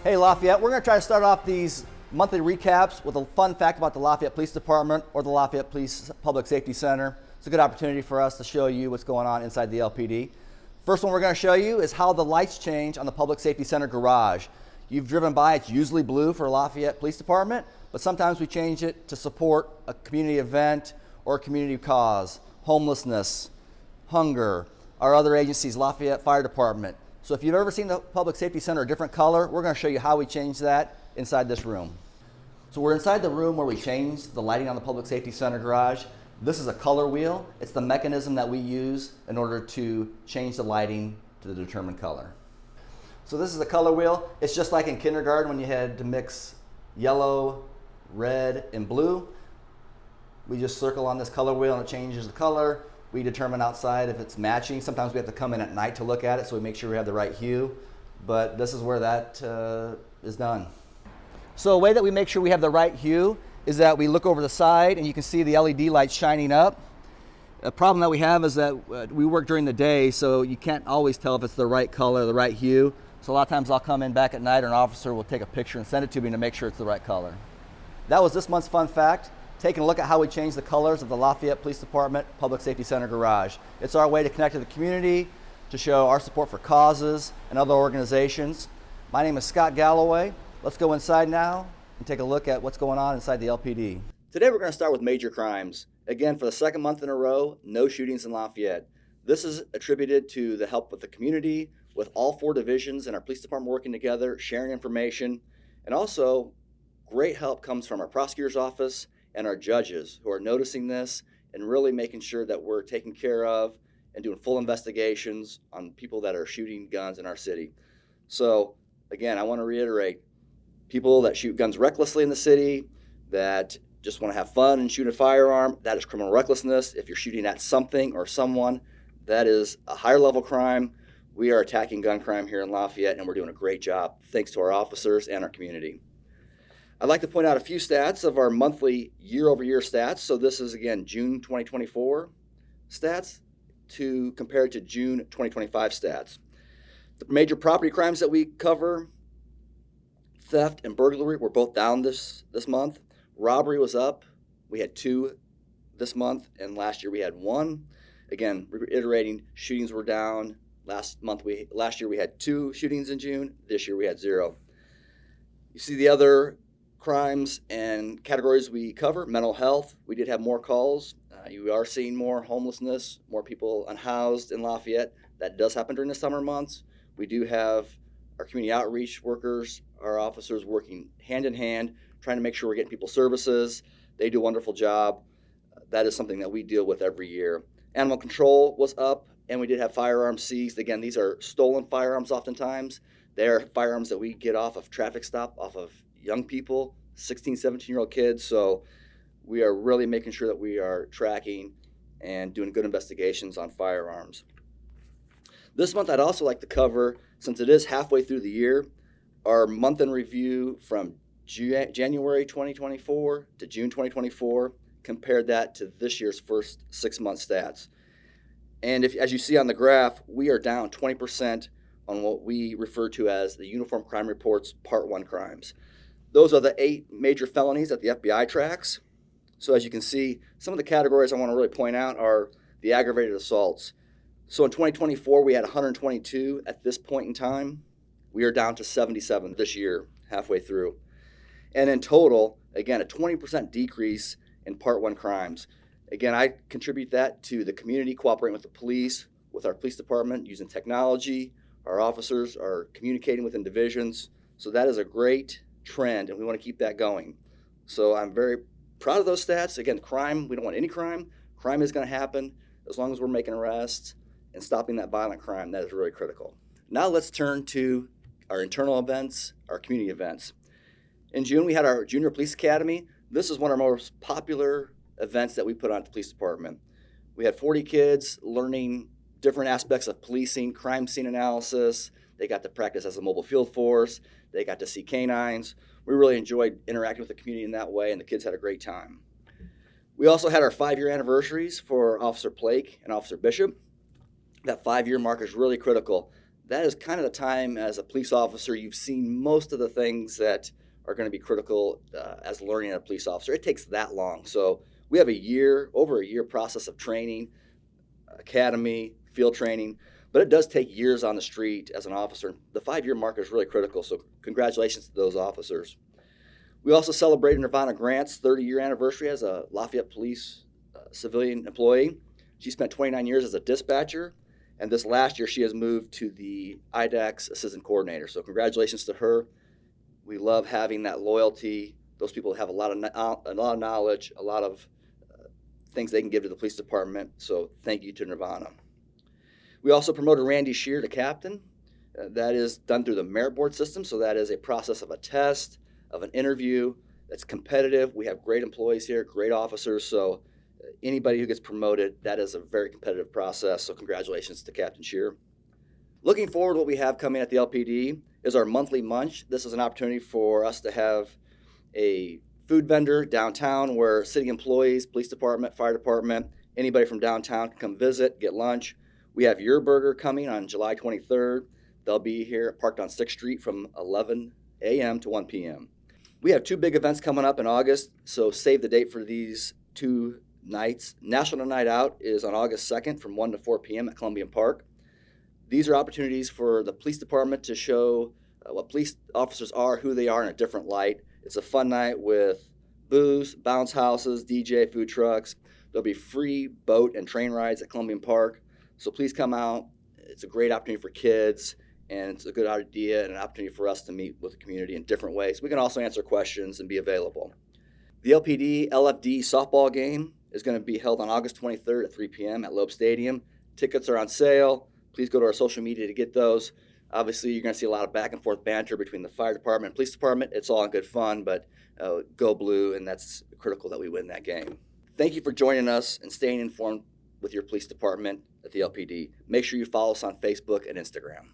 Hey Lafayette, we're going to try to start off these monthly recaps with a fun fact about the Lafayette Police Department or the Lafayette Police Public Safety Center. It's a good opportunity for us to show you what's going on inside the LPD. First one we're going to show you is how the lights change on the Public Safety Center garage. You've driven by, it's usually blue for Lafayette Police Department, but sometimes we change it to support a community event or a community cause, homelessness, hunger, our other agencies, Lafayette Fire Department. So if you've ever seen the Public Safety Center a different color, we're going to show you how we change that inside this room. So we're inside the room where we change the lighting on the Public Safety Center garage. This is a color wheel. It's the mechanism that we use in order to change the lighting to the determined color. So this is the color wheel. It's just like in kindergarten when you had to mix yellow, red, and blue. We just circle on this color wheel and it changes the color. We determine outside if it's matching. Sometimes we have to come in at night to look at it so we make sure we have the right hue. But this is where that is done. So a way that we make sure we have the right hue is that we look over the side and you can see the LED lights shining up. A problem that we have is that we work during the day, so you can't always tell if it's the right color, the right hue. So a lot of times I'll come in back at night or an officer will take a picture and send it to me to make sure it's the right color. That was this month's fun fact. Taking a look at how we change the colors of the Lafayette Police Department Public Safety Center garage. It's our way to connect to the community, to show our support for causes and other organizations. My name is Scott Galloway. Let's go inside now and take a look at what's going on inside the LPD. Today we're going to start with major crimes. Again, for the second month in a row, no shootings in Lafayette. This is attributed to the help of the community, with all 4 divisions and our police department working together, sharing information, and also great help comes from our prosecutor's office and our judges who are noticing this and really making sure that we're taking care of and doing full investigations on people that are shooting guns in our city. So again, I want to reiterate, people that shoot guns recklessly in the city, that just want to have fun and shoot a firearm, that is criminal recklessness. If you're shooting at something or someone, that is a higher level crime. We are attacking gun crime here in Lafayette and we're doing a great job thanks to our officers and our community. I'd like to point out a few stats of our monthly year-over-year stats. So this is, again, June 2024 stats compared to June 2025 stats. The major property crimes that we cover, theft and burglary, were both down this month. Robbery was up. We had 2 this month, and last year we had 1. Again, reiterating, shootings were down. Last year we had 2 shootings in June. This year we had 0. You see the other crimes and categories we cover. Mental health, we did have more calls. You are seeing more homelessness, more people unhoused in Lafayette. That does happen during the summer months. We do have our community outreach workers, our officers working hand in hand, trying to make sure we're getting people services. They do a wonderful job. That is something that we deal with every year. Animal control was up, and we did have firearms seized. Again, these are stolen firearms oftentimes. They're firearms that we get off of traffic stop, off of young people, 16, 17-year-old kids. So we are really making sure that we are tracking and doing good investigations on firearms. This month I'd also like to cover, since it is halfway through the year, our month in review from January 2024 to June 2024, compared that to this year's first 6-month stats. And as you see on the graph, we are down 20% on what we refer to as the Uniform Crime Report's Part 1 crimes. Those are the 8 major felonies that the FBI tracks. So as you can see, some of the categories I want to really point out are the aggravated assaults. So in 2024, we had 122 at this point in time. We are down to 77 this year, halfway through. And in total, again, a 20% decrease in Part 1 crimes. Again, I contribute that to the community cooperating with the police, with our police department, using technology. Our officers are communicating within divisions. So that is a great trend, and we want to keep that going. So I'm very proud of those stats. Again, crime, we don't want any crime. Crime is going to happen as long as we're making arrests and stopping that violent crime. That is really critical. Now let's turn to our internal events, our community events. In June, we had our Junior Police Academy. This is one of our most popular events that we put on at the police department. We had 40 kids learning different aspects of policing, crime scene analysis. They got to practice as a mobile field force. They got to see canines. We really enjoyed interacting with the community in that way, and the kids had a great time. We also had our 5-year anniversaries for Officer Blake and Officer Bishop. That 5-year mark is really critical. that is kind of the time as a police officer you've seen most of the things that are going to be critical as learning a police officer. It takes that long. So we have over a year process of training, academy, field training, but it does take years on the street as an officer. The 5-year mark is really critical, so congratulations to those officers. We also celebrated Nirvana Grant's 30-year anniversary as a Lafayette Police civilian employee. She spent 29 years as a dispatcher, and this last year she has moved to the IDACS Assistant Coordinator. So congratulations to her. We love having that loyalty. Those people have a lot of knowledge, a lot of things they can give to the police department. So thank you to Nirvana. We also promoted Randy Shear to captain. That is done through the merit board system. So that is a process of a test, of an interview that's competitive. We have great employees here, great officers. So anybody who gets promoted, that is a very competitive process. So congratulations to Captain Shear. Looking forward, what we have coming at the LPD is our monthly munch. This is an opportunity for us to have a food vendor downtown where city employees, police department, fire department, anybody from downtown can come visit, get lunch. We have Your Burger coming on July 23rd. They'll be here parked on 6th Street from 11 a.m. to 1 p.m. We have 2 big events coming up in August, so save the date for these 2 nights. National Night Out is on August 2nd from 1 to 4 p.m. at Columbian Park. These are opportunities for the police department to show what police officers are, who they are in a different light. It's a fun night with booze, bounce houses, DJ, food trucks. There'll be free boat and train rides at Columbian Park. So please come out. It's a great opportunity for kids, and it's a good idea and an opportunity for us to meet with the community in different ways. We can also answer questions and be available. The LPD LFD softball game is going to be held on August 23rd at 3 p.m. at Loeb Stadium. Tickets are on sale. Please go to our social media to get those. Obviously, you're going to see a lot of back and forth banter between the fire department and police department. It's all in good fun, but go blue, and that's critical that we win that game. Thank you for joining us and staying informed with your police department at the LPD. Make sure you follow us on Facebook and Instagram.